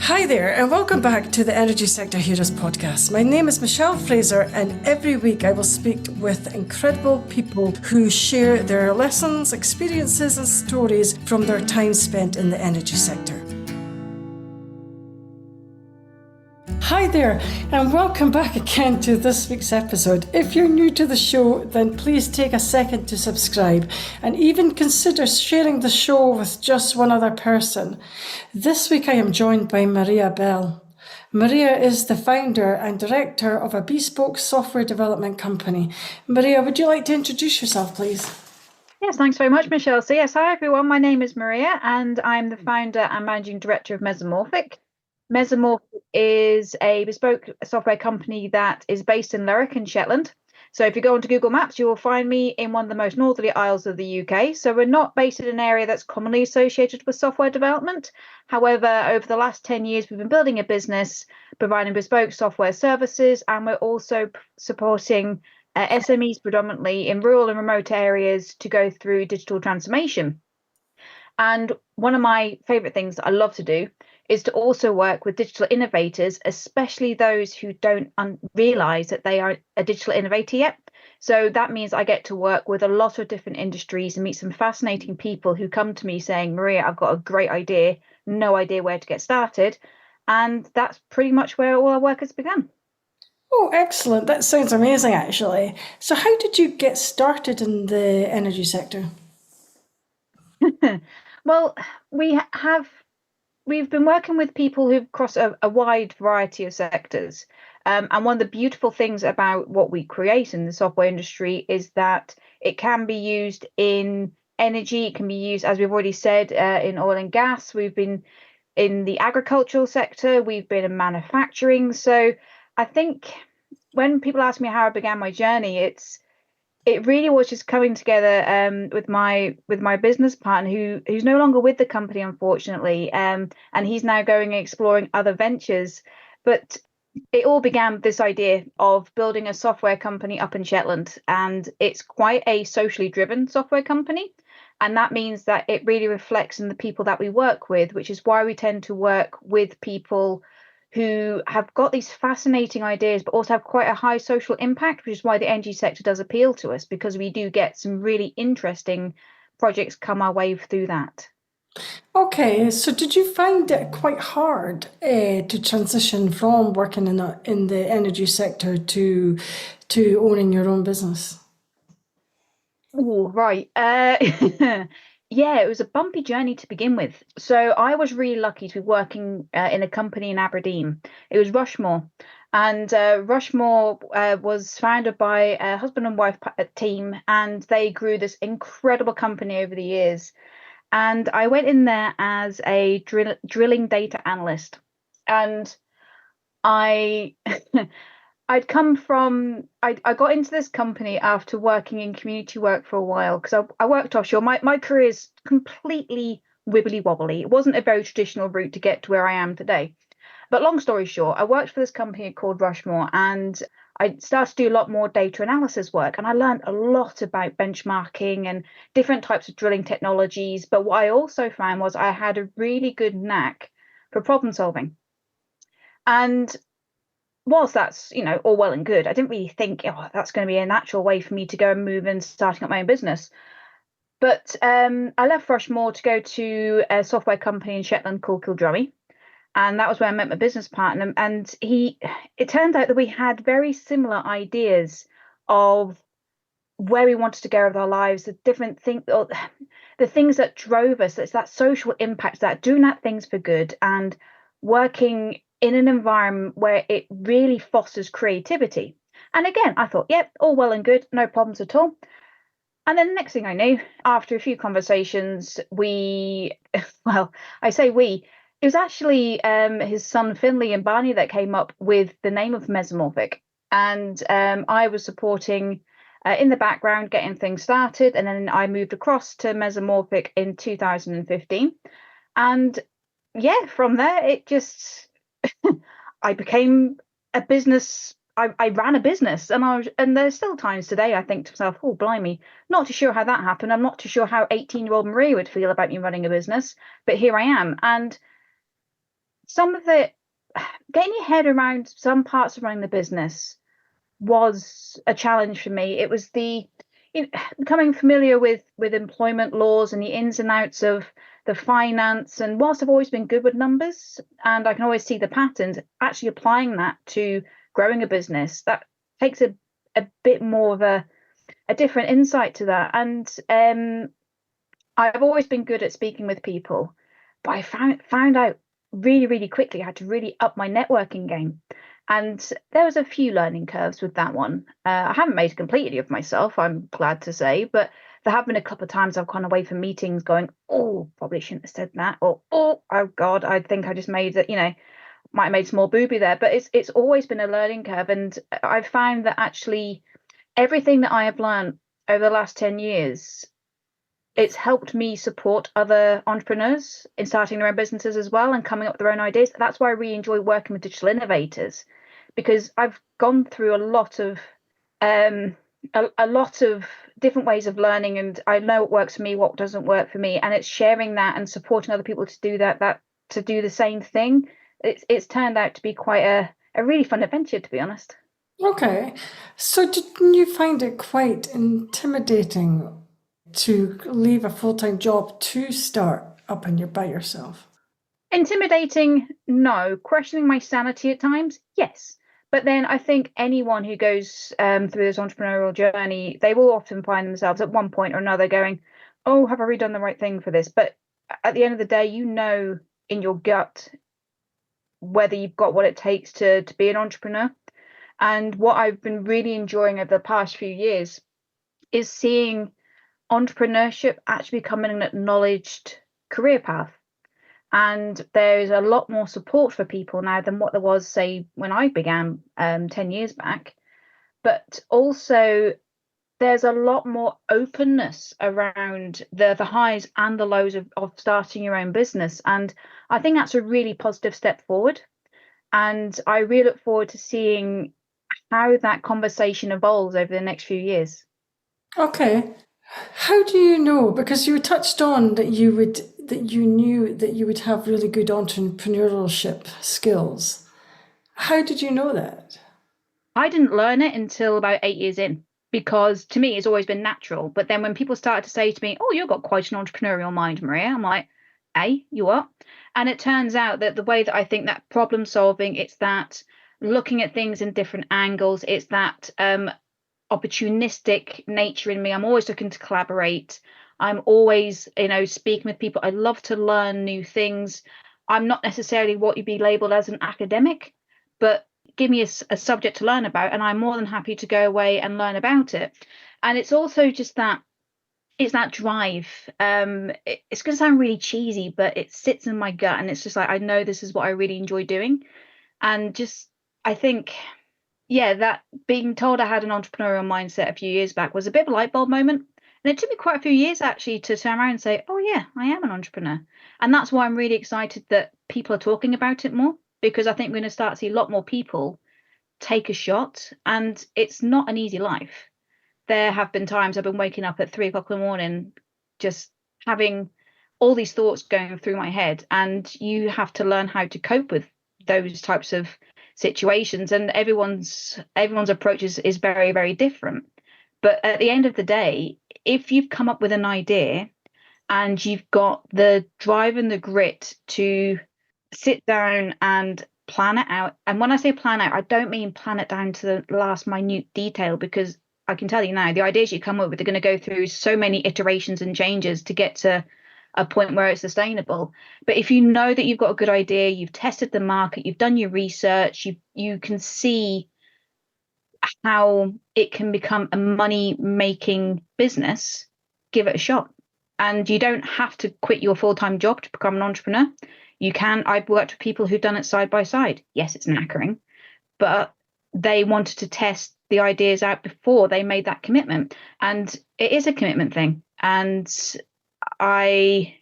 Hi there, and welcome back to the Energy Sector Heroes podcast. My name is Michelle Fraser, and every week I will speak with incredible people who share their lessons, experiences, and stories from their time spent in the energy sector. Hi there, and welcome back again to this week's episode. If you're new to the show, then please take a second to subscribe and even consider sharing the show with just one other person. This week I am joined by Maria Bell. Maria is the founder and director of a bespoke software development company. Maria, would you like to introduce yourself, please? Yes, thanks very much, Michelle. So yes, hi everyone. My name is Maria and I'm the founder and managing director of Mesomorphic. Mesomorphic is a bespoke software company that is based in Lerwick in Shetland. So if you go onto Google Maps, you will find me in one of the most northerly isles of the UK. So we're not based in an area that's commonly associated with software development. However, over the last 10 years, we've been building a business, providing bespoke software services, and we're also supporting SMEs predominantly in rural and remote areas to go through digital transformation. And one of my favorite things that I love to do is to also work with digital innovators, especially those who don't realize that they are a digital innovator yet. So that means I get to work with a lot of different industries and meet some fascinating people who come to me saying, Maria, I've got a great idea, no idea where to get started. And that's pretty much where all our work has begun. Oh, excellent. That sounds amazing, actually. So how did you get started in the energy sector? Well, we've been working with people who've crossed a wide variety of sectors. And one of the beautiful things about what we create in the software industry is that it can be used in energy. It can be used, as we've already said, in oil and gas. We've been in the agricultural sector. We've been in manufacturing. So I think when people ask me how I began my journey, it really was just coming together with my business partner who's no longer with the company, unfortunately, and he's now going and exploring other ventures. But it all began with this idea of building a software company up in Shetland, and it's quite a socially driven software company. And that means that it really reflects in the people that we work with, which is why we tend to work with people who have got these fascinating ideas, but also have quite a high social impact, which is why the energy sector does appeal to us, because we do get some really interesting projects come our way through that. Okay, so did you find it quite hard to transition from working in the energy sector to owning your own business? Oh, right. Yeah, it was a bumpy journey to begin with. So I was really lucky to be working in a company in Aberdeen. It was Rushmore. And Rushmore was founded by a husband and wife team, and they grew this incredible company over the years. And I went in there as a drilling data analyst. And I I got into this company after working in community work for a while because I worked offshore. My career is completely wibbly wobbly. It wasn't a very traditional route to get to where I am today. But long story short, I worked for this company called Rushmore, and I started to do a lot more data analysis work. And I learned a lot about benchmarking and different types of drilling technologies. But what I also found was I had a really good knack for problem solving. And whilst that's all well and good, I didn't really think, oh, that's going to be a natural way for me to go and move and starting up my own business. But I left Rushmore to go to a software company in Shetland called Kildrummy, and that was where I met my business partner. And it turned out that we had very similar ideas of where we wanted to go with our lives, the different things, the things that drove us. It's that social impact, that doing that things for good and working in an environment where it really fosters creativity. And again, I thought, yep, all well and good, no problems at all. And then the next thing I knew, after a few conversations, well, I say we, it was actually his son Finley and Barney that came up with the name of Mesomorphic. And I was supporting in the background, getting things started. And then I moved across to Mesomorphic in 2015. And yeah, from there, it just, I became a business. I ran a business, and there's still times today I think to myself, oh blimey, not too sure how that happened. I'm not too sure how 18-year-old Maria would feel about me running a business, but here I am. And some of it, getting your head around some parts of running the business was a challenge for me. It was becoming familiar with employment laws and the ins and outs of the finance. And whilst I've always been good with numbers and I can always see the patterns, actually applying that to growing a business, that takes a bit more of a different insight to that. And I've always been good at speaking with people, but I found out really, really quickly I had to really up my networking game. And there was a few learning curves with that one. I haven't made a complete idiot of myself, I'm glad to say, but there have been a couple of times I've gone away from meetings going, oh, probably shouldn't have said that, or oh God, I think I just made that, might have made a small booby there. But it's always been a learning curve, and I've found that actually everything that I have learned over the last 10 years, it's helped me support other entrepreneurs in starting their own businesses as well and coming up with their own ideas. That's why I really enjoy working with digital innovators, because I've gone through a lot of a lot of different ways of learning, and I know what works for me, what doesn't work for me, and it's sharing that and supporting other people to do that to do the same thing. It's turned out to be quite a really fun adventure, to be honest. Okay. So didn't you find it quite intimidating to leave a full-time job to start up and you're by yourself? Intimidating, no. Questioning my sanity at times, yes. But then I think anyone who goes through this entrepreneurial journey, they will often find themselves at one point or another going, oh, have I really done the right thing for this? But at the end of the day, you know in your gut whether you've got what it takes to be an entrepreneur. And what I've been really enjoying over the past few years is seeing entrepreneurship actually becoming an acknowledged career path. And there's a lot more support for people now than what there was, say, when I began 10 years back. But also, there's a lot more openness around the highs and the lows of starting your own business. And I think that's a really positive step forward. And I really look forward to seeing how that conversation evolves over the next few years. Okay. How do you know? Because you touched on that you knew that you would have really good entrepreneurship skills. How did you know that? I didn't learn it until about 8 years in, because to me, it's always been natural. But then when people started to say to me, oh, you've got quite an entrepreneurial mind, Maria, I'm like, hey, you are. And it turns out that the way that I think that problem solving, it's that looking at things in different angles, it's that opportunistic nature in me. I'm always looking to collaborate. I'm always, speaking with people. I love to learn new things. I'm not necessarily what you'd be labeled as an academic, but give me a subject to learn about, and I'm more than happy to go away and learn about it. And it's also just that it's that drive. It's going to sound really cheesy, but it sits in my gut, and it's just like I know this is what I really enjoy doing, and just I think yeah, that being told I had an entrepreneurial mindset a few years back was a bit of a light bulb moment. And it took me quite a few years actually to turn around and say, oh, yeah, I am an entrepreneur. And that's why I'm really excited that people are talking about it more, because I think we're going to start to see a lot more people take a shot. And it's not an easy life. There have been times I've been waking up at 3 o'clock in the morning, just having all these thoughts going through my head. And you have to learn how to cope with those types of situations, and everyone's approach is very, very different. But at the end of the day, if you've come up with an idea and you've got the drive and the grit to sit down and plan it out, and when I say plan out, I don't mean plan it down to the last minute detail, because I can tell you now the ideas you come up with are going to go through so many iterations and changes to get to a point where it's sustainable. But if you know that you've got a good idea, you've tested the market, you've done your research, you can see how it can become a money making business, give it a shot. And you don't have to quit your full-time job to become an entrepreneur. You can. I've worked with people who've done it side by side. Yes, it's knackering, but they wanted to test the ideas out before they made that commitment. And it is a commitment thing. And I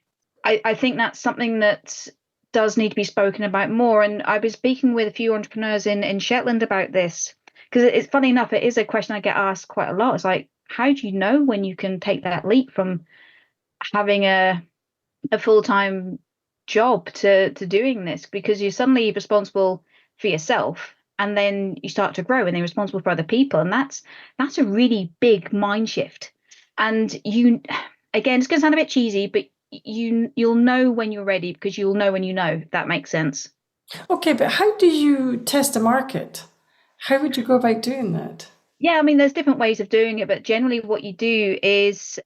think that's something that does need to be spoken about more. And I was speaking with a few entrepreneurs in Shetland about this, because it's funny enough, it is a question I get asked quite a lot. It's like, how do you know when you can take that leap from having a full-time job to doing this, because you're suddenly responsible for yourself, and then you start to grow and then you're responsible for other people, and that's a really big mind shift. And you, again, it's going to sound a bit cheesy, but you'll know when you're ready, because you'll know when you know, if that makes sense. Okay, but how do you test a market? How would you go about doing that? Yeah, I mean, there's different ways of doing it, but generally what you do is,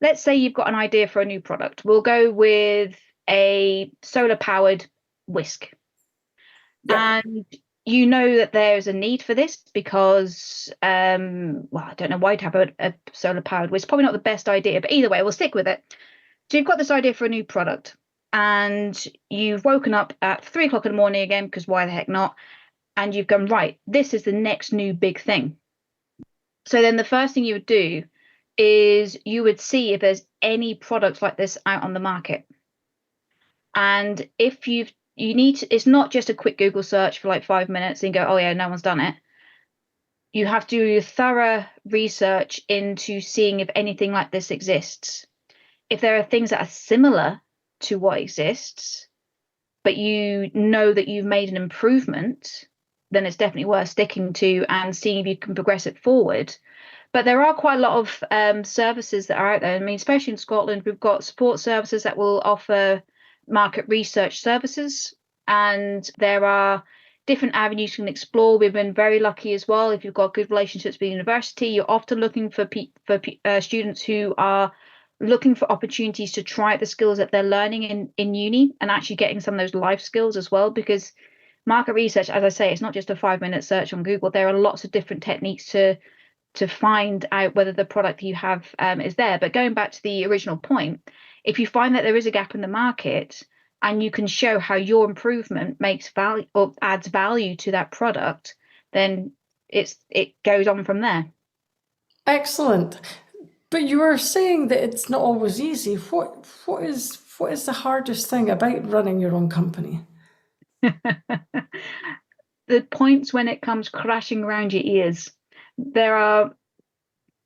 let's say you've got an idea for a new product. We'll go with a solar powered whisk. Yeah. And you know that there's a need for this because, well, I don't know why to have a solar powered whisk. Probably not the best idea, but either way, we'll stick with it. So you've got this idea for a new product, and you've woken up at 3 o'clock in the morning again, because why the heck not? And you've gone, right, this is the next new big thing. So then the first thing you would do is you would see if there's any products like this out on the market. And if you need to, it's not just a quick Google search for like 5 minutes and go, oh yeah, no one's done it. You have to do thorough research into seeing if anything like this exists. If there are things that are similar to what exists, but you know that you've made an improvement, then it's definitely worth sticking to and seeing if you can progress it forward. But there are quite a lot of services that are out there. I mean, especially in Scotland, we've got support services that will offer market research services, and there are different avenues you can explore. We've been very lucky as well. If you've got good relationships with the university, you're often looking for students who are looking for opportunities to try out the skills that they're learning in uni, and actually getting some of those life skills as well. Because market research, as I say, it's not just a 5 minute search on Google. There are lots of different techniques to find out whether the product you have is there. But going back to the original point, if you find that there is a gap in the market and you can show how your improvement makes value or adds value to that product, then it goes on from there. Excellent. But you were saying that it's not always easy. What is the hardest thing about running your own company? The points when it comes crashing around your ears. There are,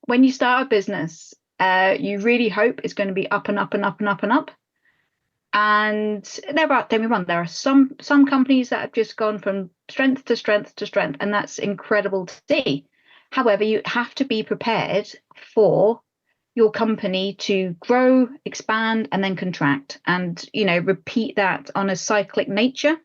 when you start a business, you really hope it's going to be up and up and up and up and up. And there are, don't be wrong, there are some companies that have just gone from strength to strength to strength, and that's incredible to see. However, you have to be prepared for your company to grow, expand, and then contract, and repeat that on a cyclic nature.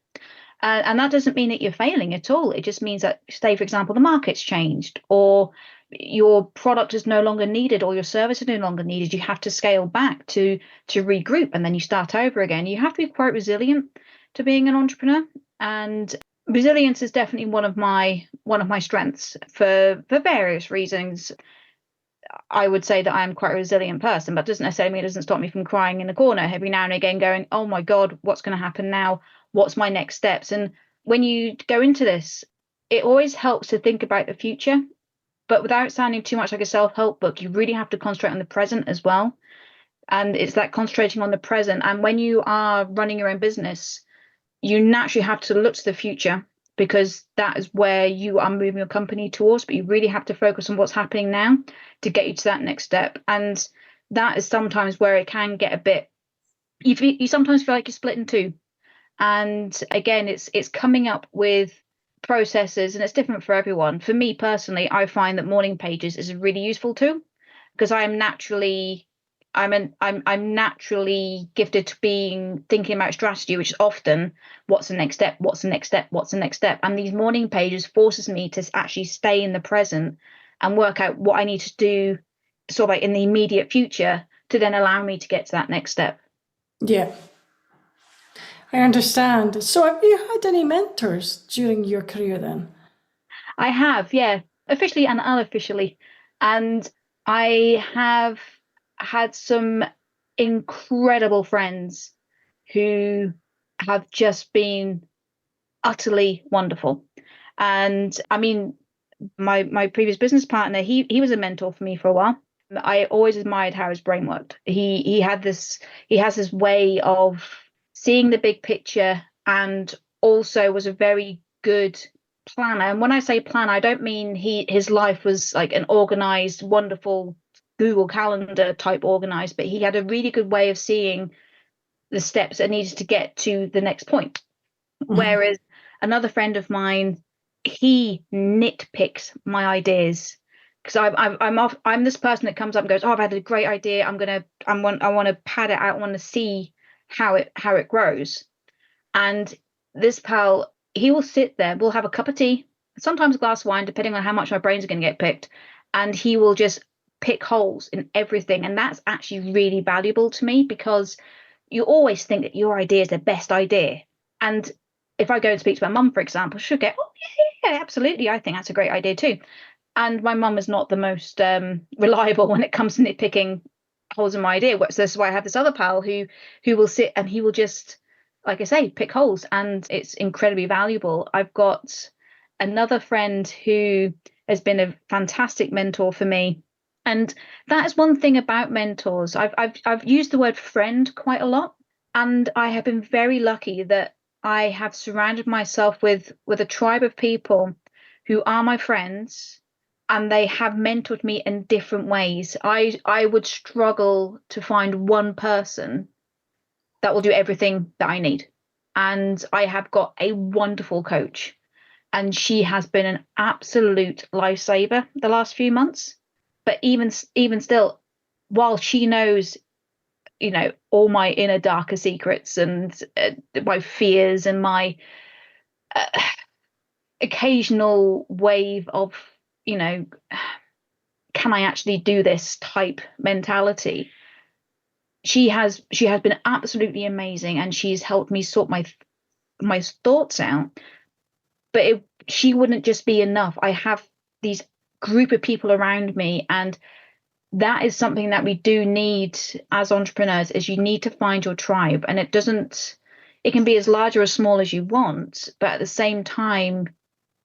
And that doesn't mean that you're failing at all. It just means that, say, for example, the market's changed, or your product is no longer needed, or your service is no longer needed. You have to scale back to regroup, and then you start over again. You have to be quite resilient to being an entrepreneur, and resilience is definitely one of my strengths for various reasons. I would say that I'm quite a resilient person, but doesn't necessarily mean it doesn't stop me from crying in the corner every now and again, going, oh my God, what's going to happen now? What's my next steps? And when you go into this, it always helps to think about the future, but without sounding too much like a self-help book. You really have to concentrate on the present as well. And it's that concentrating on the present. And when you are running your own business, you naturally have to look to the future, because that is where you are moving your company towards. But you really have to focus on what's happening now to get you to that next step. And that is sometimes where it can get a bit, you sometimes feel like you're split in two. And again, it's coming up with processes, and it's different for everyone. For me personally, I find that morning pages is a really useful tool, because I'm naturally gifted to thinking about strategy, which is often what's the next step, what's the next step, what's the next step. And these morning pages forces me to actually stay in the present and work out what I need to do sort of like in the immediate future to then allow me to get to that next step. Yeah, I understand. So have you had any mentors during your career then? I have, yeah, officially and unofficially. And I have had some incredible friends who have just been utterly wonderful. And I mean, my previous business partner, he was a mentor for me for a while. I always admired how his brain worked. He has this way of seeing the big picture, and also was a very good planner. And when I say plan, I don't mean his life was like an organized, wonderful Google Calendar type organized, but he had a really good way of seeing the steps that needed to get to the next point. Mhm. Whereas another friend of mine, he nitpicks my ideas, because I'm this person that comes up and goes, oh, I've had a great idea. I want to pad it out. I want to see how it grows. And this pal, he will sit there. We'll have a cup of tea, sometimes a glass of wine, depending on how much my brains are going to get picked. And he will just pick holes in everything. And that's actually really valuable to me, because you always think that your idea is the best idea. And if I go and speak to my mum, for example, she'll go, oh, yeah, absolutely. I think that's a great idea too. And my mum is not the most reliable when it comes to nitpicking holes in my idea. So this is why I have this other pal who will sit and he will just, like I say, pick holes, and it's incredibly valuable. I've got another friend who has been a fantastic mentor for me. And that is one thing about mentors. I've used the word friend quite a lot, and I have been very lucky that I have surrounded myself with a tribe of people who are my friends, and they have mentored me in different ways. I would struggle to find one person that will do everything that I need. And I have got a wonderful coach, and she has been an absolute lifesaver the last few months. But even still, while she knows, all my inner darker secrets and my fears and my uh, occasional wave of, can I actually do this type mentality, she has been absolutely amazing, and she's helped me sort my thoughts out. But she wouldn't just be enough. I have these group of people around me, and that is something that we do need as entrepreneurs, is you need to find your tribe. And it can be as large or as small as you want, but at the same time,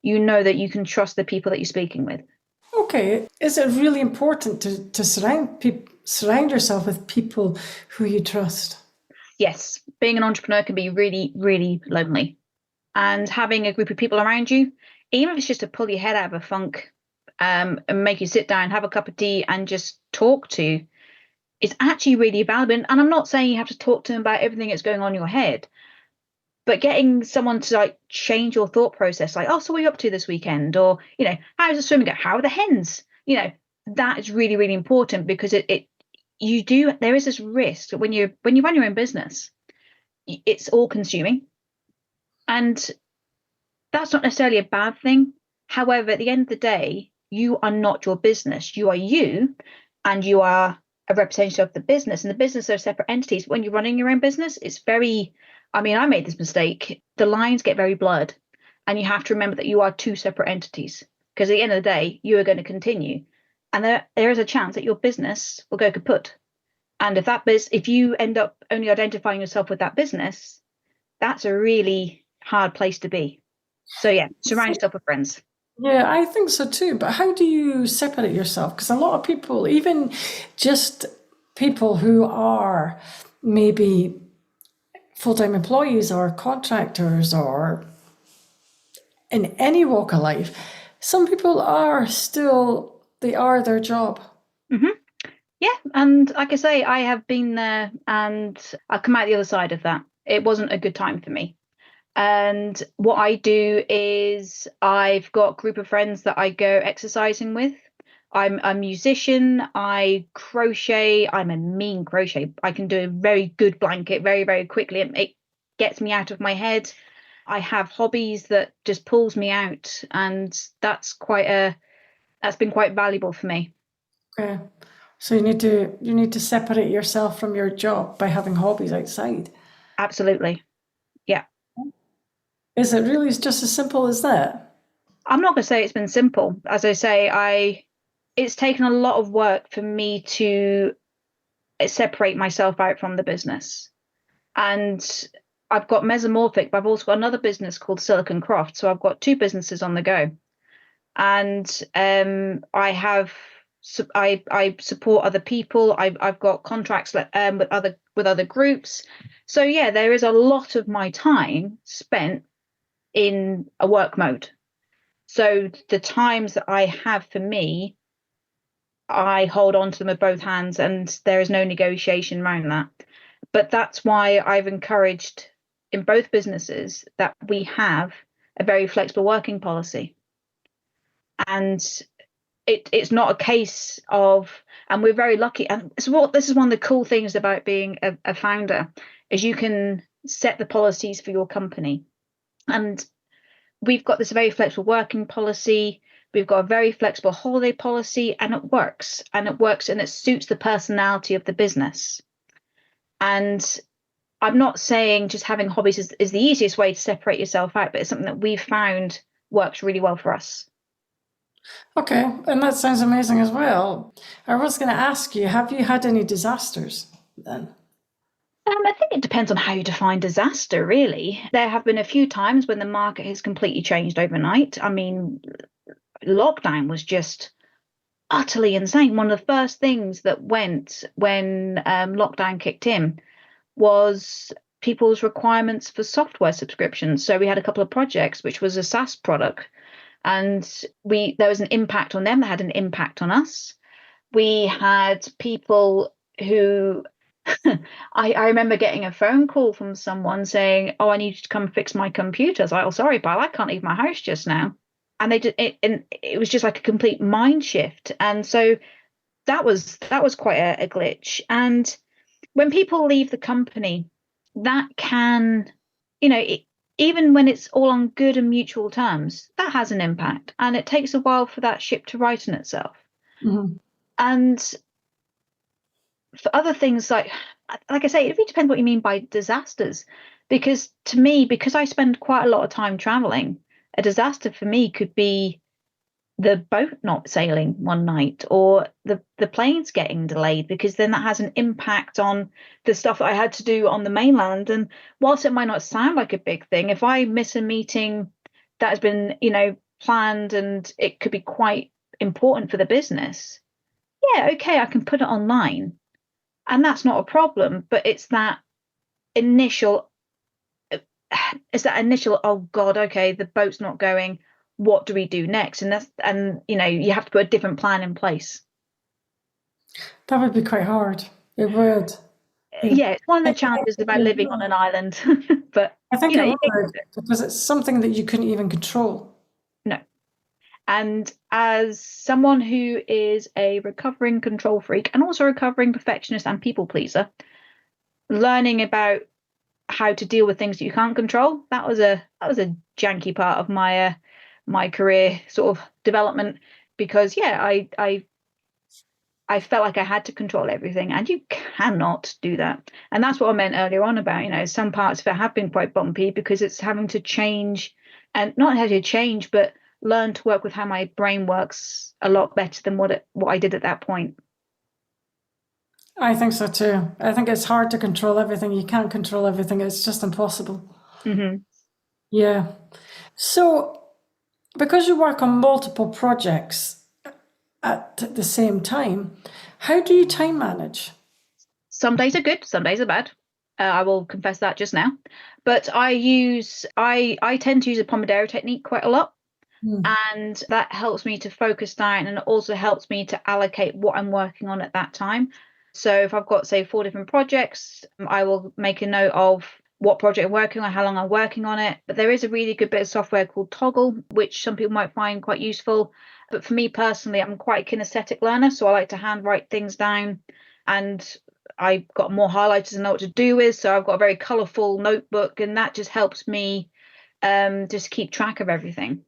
you know that you can trust the people that you're speaking with. Okay, is it really important to surround yourself with people who you trust? Yes, being an entrepreneur can be really, really lonely. And having a group of people around you, even if it's just to pull your head out of a funk, and make you sit down, have a cup of tea, and just talk to, is actually really valuable. And I'm not saying you have to talk to them about everything that's going on in your head, but getting someone to like change your thought process, like, oh, so what are you up to this weekend? Or, how's the swimming go? How are the hens? That is really, really important, because there is this risk that when you run your own business, it's all consuming. And that's not necessarily a bad thing. However, at the end of the day, you are not your business. You are you, and you are a representative of the business. And the business are separate entities. When you're running your own business, I made this mistake. The lines get very blurred. And you have to remember that you are two separate entities. Because at the end of the day, you are going to continue. And there is a chance that your business will go kaput. And if you end up only identifying yourself with that business, that's a really hard place to be. So yeah, surround yourself with friends. Yeah, I think so too. But how do you separate yourself? Because a lot of people, even just people who are maybe full-time employees or contractors or in any walk of life, some people they are their job. Hmm. Yeah, and like I say, I have been there, and I've come out the other side of that. It wasn't a good time for me. And what I do is I've got a group of friends that I go exercising with. I'm a musician. I crochet. I'm a mean crochet. I can do a very good blanket very, very quickly. It gets me out of my head. I have hobbies that just pulls me out, and that's been quite valuable for me. Okay. So you need to separate yourself from your job by having hobbies outside. Absolutely. Yeah. Is it really just as simple as that? I'm not going to say it's been simple. As I say, it's taken a lot of work for me to separate myself out from the business. And I've got Mesomorphic, but I've also got another business called Silicon Croft. So I've got two businesses on the go. And I support other people. I've got contracts with other groups. So yeah, there is a lot of my time spent in a work mode. So the times that I have for me, I hold on to them with both hands, and there is no negotiation around that. But that's why I've encouraged in both businesses that we have a very flexible working policy. And it's not a case of, and we're very lucky. And this is one of the cool things about being a founder, is you can set the policies for your company. And we've got this very flexible working policy. We've got a very flexible holiday policy, and it works. And it suits the personality of the business. And I'm not saying just having hobbies is the easiest way to separate yourself out, but it's something that we've found works really well for us. Okay, and that sounds amazing as well. I was going to ask you, have you had any disasters then? I think it depends on how you define disaster, really. There have been a few times when the market has completely changed overnight. I mean, lockdown was just utterly insane. One of the first things that went when lockdown kicked in was people's requirements for software subscriptions. So we had a couple of projects, which was a SaaS product, and there was an impact on them that had an impact on us. We had people who I remember getting a phone call from someone saying, "Oh, I need you to come fix my computer." I was like, "Oh, sorry, pal, I can't leave my house just now." And they did it, and it was just like a complete mind shift. And so that was quite a glitch. And when people leave the company, that can, even when it's all on good and mutual terms, that has an impact. And it takes a while for that ship to right in itself. Mm-hmm. And for other things, like I say, it really depends what you mean by disasters. Because to me, because I spend quite a lot of time traveling, a disaster for me could be the boat not sailing one night, or the planes getting delayed, because then that has an impact on the stuff that I had to do on the mainland. And whilst it might not sound like a big thing, if I miss a meeting that has been, planned, and it could be quite important for the business, yeah, okay, I can put it online, and that's not a problem. But it's that initial, oh God, okay, the boat's not going, what do we do next? And you have to put a different plan in place. That would be quite hard. It would. Yeah, it's one of the challenges about living on an island. But I think it would, because it's something that you couldn't even control. No. And as someone who is a recovering control freak and also a recovering perfectionist and people pleaser, learning about how to deal with things that you can't control, that was a janky part of my career sort of development. Because I felt like I had to control everything, and you cannot do that. And that's what I meant earlier on about, some parts of it have been quite bumpy, because it's having to change, and not having to change, but learn to work with how my brain works a lot better than what I did at that point. I think so too. I think it's hard to control everything. You can't control everything. It's just impossible. Mm-hmm. Yeah. So, because you work on multiple projects at the same time, how do you time manage? Some days are good, some days are bad. I will confess that just now. But I tend to use a Pomodoro technique quite a lot. And that helps me to focus down, and it also helps me to allocate what I'm working on at that time. So if I've got, say, 4 different projects, I will make a note of what project I'm working on, how long I'm working on it. But there is a really good bit of software called Toggle, which some people might find quite useful. But for me personally, I'm quite a kinesthetic learner, so I like to handwrite things down, and I've got more highlighters and know what to do with. So I've got a very colourful notebook, and that just helps me just keep track of everything.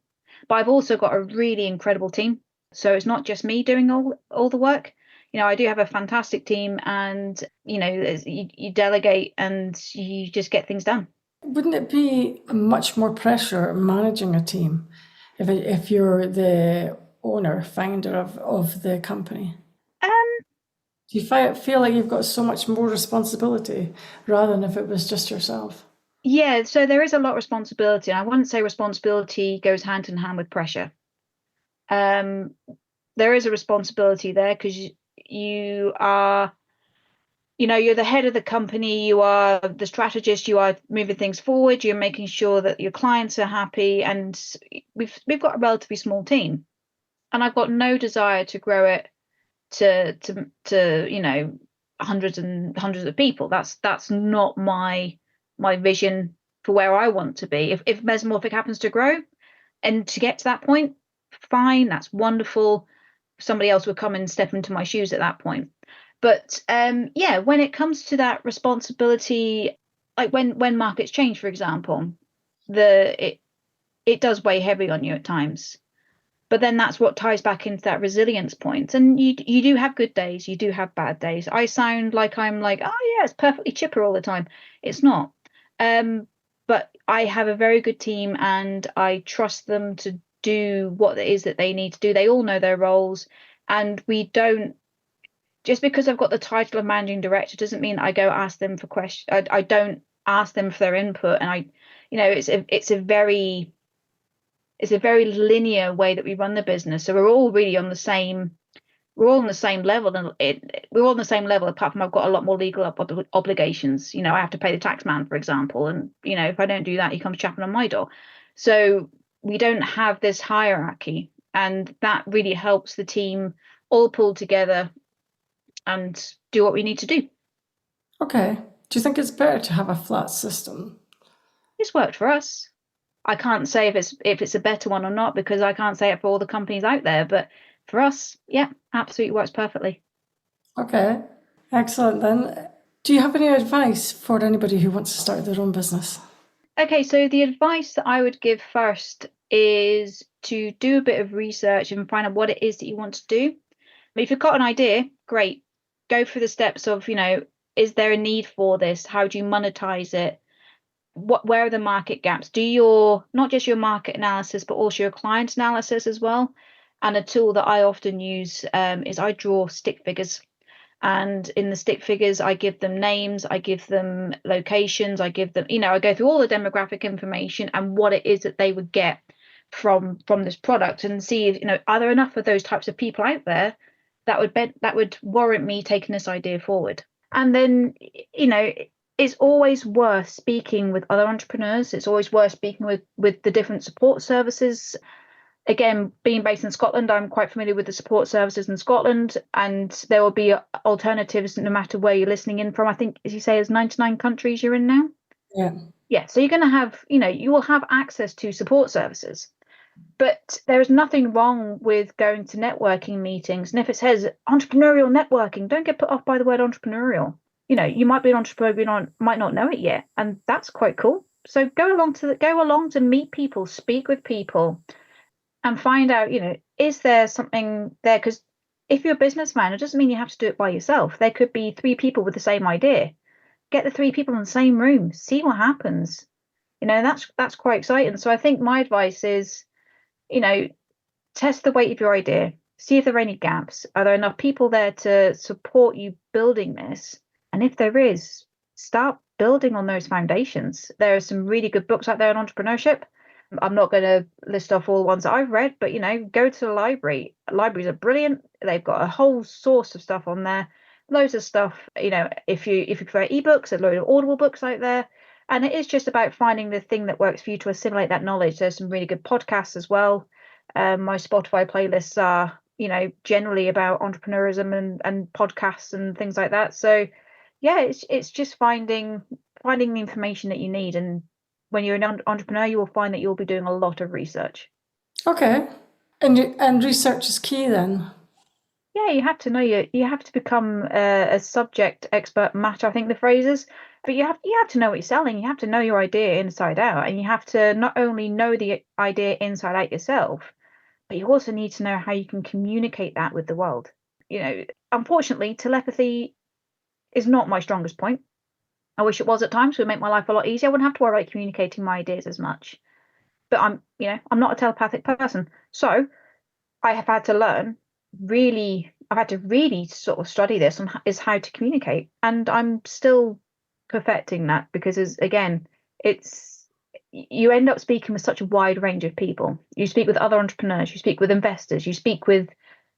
But I've also got a really incredible team. So it's not just me doing all the work. I do have a fantastic team, and, you delegate and you just get things done. Wouldn't it be much more pressure managing a team if you're the owner, founder of the company? Do you feel like you've got so much more responsibility rather than if it was just yourself? Yeah, so there is a lot of responsibility. I wouldn't say responsibility goes hand in hand with pressure. There is a responsibility there, because you are, you're the head of the company, you are the strategist, you are moving things forward, you're making sure that your clients are happy, and we've got a relatively small team, and I've got no desire to grow it to hundreds and hundreds of people. That's not my vision for where I want to be. If Mesomorphic happens to grow and to get to that point, fine, that's wonderful. Somebody else would come and step into my shoes at that point. But yeah, when it comes to that responsibility, like when markets change, for example, it does weigh heavy on you at times. But then that's what ties back into that resilience point. And you do have good days, you do have bad days. I sound like I'm like, oh yeah, it's perfectly chipper all the time. It's not. But I have a very good team, and I trust them to do what it is that they need to do. They all know their roles, and we don't, just because I've got the title of managing director doesn't mean I go ask them for questions. I don't ask them for their input. And it's a very linear way that we run the business. So we're all really on the same level, and we're all on the same level, apart from I've got a lot more legal obligations. I have to pay the tax man, for example, and if I don't do that, he comes chapping on my door. So we don't have this hierarchy, and that really helps the team all pull together and do what we need to do. Okay. Do you think it's better to have a flat system? It's worked for us. I can't say if it's a better one or not, because I can't say it for all the companies out there, but for us, yeah, absolutely works perfectly. Okay. Excellent then. Do you have any advice for anybody who wants to start their own business? Okay, so the advice that I would give first is to do a bit of research and find out what it is that you want to do. If you've got an idea, great. Go through the steps of, is there a need for this? How do you monetize it? Where are the market gaps? Do not just your market analysis, but also your client analysis as well. And a tool that I often use is I draw stick figures. And in the stick figures, I give them names, I give them locations, I give them, I go through all the demographic information and what it is that they would get from this product, and see if, are there enough of those types of people out there that would warrant me taking this idea forward. And then, it's always worth speaking with other entrepreneurs. It's always worth speaking with the different support services. Again, being based in Scotland, I'm quite familiar with the support services in Scotland, and there will be alternatives no matter where you're listening in from. I think, as you say, there's 99 countries you're in now. Yeah. Yeah, so you're going to have, you will have access to support services. But there is nothing wrong with going to networking meetings. And if it says entrepreneurial networking, don't get put off by the word entrepreneurial. You might be an entrepreneur, but might not know it yet. And that's quite cool. So go along to meet people, speak with people, and find out, is there something there? Because if you're a businessman, it doesn't mean you have to do it by yourself. There could be 3 people with the same idea. Get the 3 people in the same room, see what happens. That's quite exciting. So I think my advice is, test the weight of your idea, see if there are any gaps. Are there enough people there to support you building this? And if there is, start building on those foundations. There are some really good books out there on entrepreneurship. I'm not going to list off all the ones that I've read, but go to the library. Libraries are brilliant. They've got a whole source of stuff on there, loads of stuff. If you prefer ebooks, there's a load of Audible books out there, and it is just about finding the thing that works for you to assimilate that knowledge. There's some really good podcasts as well. My Spotify playlists are, generally about entrepreneurism and podcasts and things like that. So, yeah, it's just finding the information that you need. And when you're an entrepreneur, you will find that you'll be doing a lot of research. Okay. And research is key then? Yeah, you have to know you have to become a subject expert matter, I think the phrase is. But you have to know what you're selling. You have to know your idea inside out, and you have to not only know the idea inside out yourself, but you also need to know how you can communicate that with the world. Unfortunately, telepathy is not my strongest point. I wish it was at times. It would make my life a lot easier. I wouldn't have to worry about communicating my ideas as much. But I'm not a telepathic person. So I have had to learn I've had to really sort of study this is how to communicate. And I'm still perfecting that, because you end up speaking with such a wide range of people. You speak with other entrepreneurs, you speak with investors, you speak with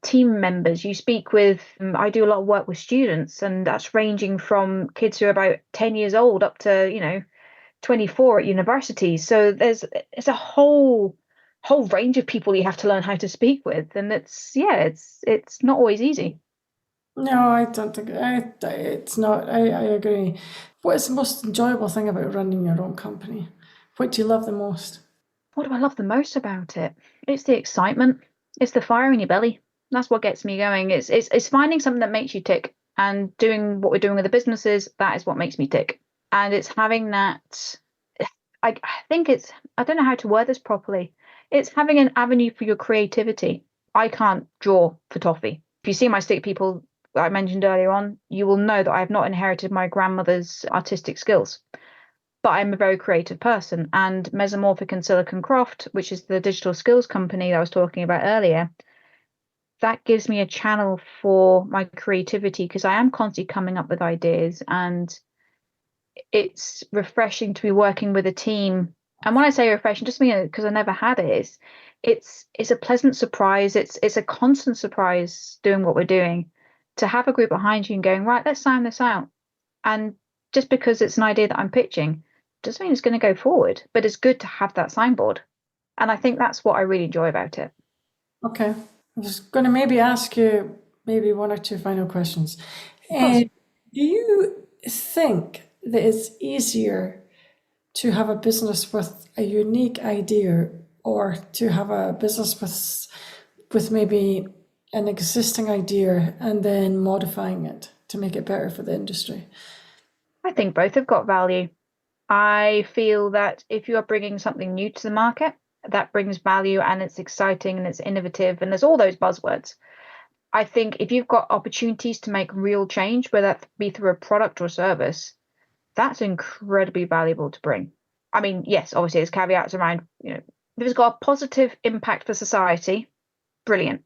team members, you speak with, I do a lot of work with students, and that's ranging from kids who are about 10 years old up to, 24 at university. So it's a whole range of people you have to learn how to speak with. And it's not always easy. No, I don't think it's not. I agree. What is the most enjoyable thing about running your own company? What do you love the most? What do I love the most about it? It's the excitement. It's the fire in your belly. That's what gets me going. It's finding something that makes you tick and doing what we're doing with the businesses. That is what makes me tick. And it's having that. I think it's. I don't know how to word this properly. It's having an avenue for your creativity. I can't draw for toffee. If you see my stick people that I mentioned earlier on, you will know that I have not inherited my grandmother's artistic skills, but I'm a very creative person. And Mesomorphic and Silicon Croft, which is the digital skills company that I was talking about earlier, that gives me a channel for my creativity because I am constantly coming up with ideas, and it's refreshing to be working with a team. And when I say refreshing, just mean because I never had it, it's a pleasant surprise. It's a constant surprise doing what we're doing, to have a group behind you and going, right, let's sign this out. And just because it's an idea that I'm pitching doesn't mean it's going to go forward, but it's good to have that signboard. And I think that's what I really enjoy about it. Okay. I was going to maybe ask you maybe one or two final questions. Of course. Do you think that it's easier to have a business with a unique idea or to have a business with maybe an existing idea and then modifying it to make it better for the industry? I think both have got value. I feel that if you are bringing something new to the market, that brings value and it's exciting and it's innovative and there's all those buzzwords. I think if you've got opportunities to make real change, whether that be through a product or service, that's incredibly valuable to bring. I mean, yes, obviously there's caveats around, if it's got a positive impact for society, brilliant.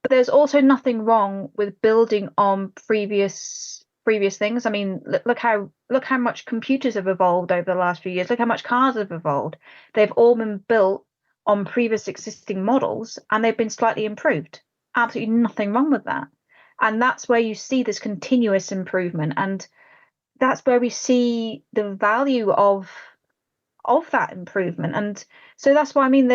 But there's also nothing wrong with building on previous things. I mean, look how much computers have evolved over the last few years. Look how much cars have evolved. They've all been built on previous existing models and they've been slightly improved. Absolutely nothing wrong with that. And that's where you see this continuous improvement. And that's where we see the value of that improvement. And so that's why, I mean,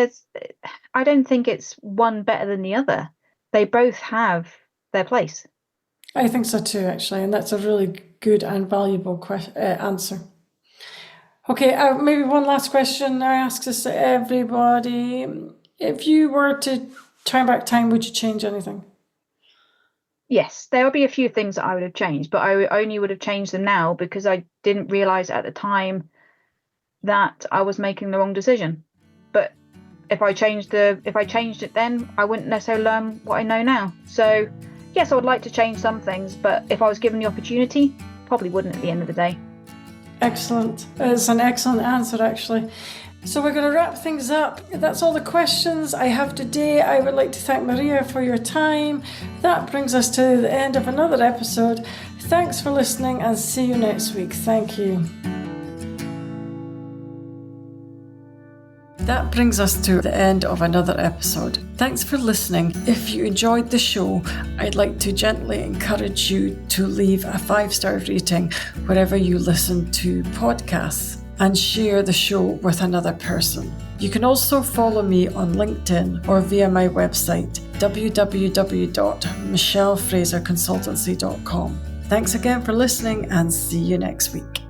I don't think it's one better than the other. They both have their place. I think so too, actually, and that's a really good and valuable answer. Okay, maybe one last question I ask this to everybody. If you were to turn back time, would you change anything? Yes, there would be a few things that I would have changed, but I only would have changed them now because I didn't realize at the time that I was making the wrong decision. But if I changed it then, I wouldn't necessarily learn what I know now. So yes, I would like to change some things, but if I was given the opportunity, probably wouldn't at the end of the day. Excellent. It's an excellent answer, actually. So we're going to wrap things up. That's all the questions I have today. I would like to thank Maria for your time. That brings us to the end of another episode. Thanks for listening and see you next week. Thank you. That brings us to the end of another episode. Thanks for listening. If you enjoyed the show, I'd like to gently encourage you to leave a 5-star rating wherever you listen to podcasts and share the show with another person. You can also follow me on LinkedIn or via my website, www.michellefraserconsultancy.com. Thanks again for listening and see you next week.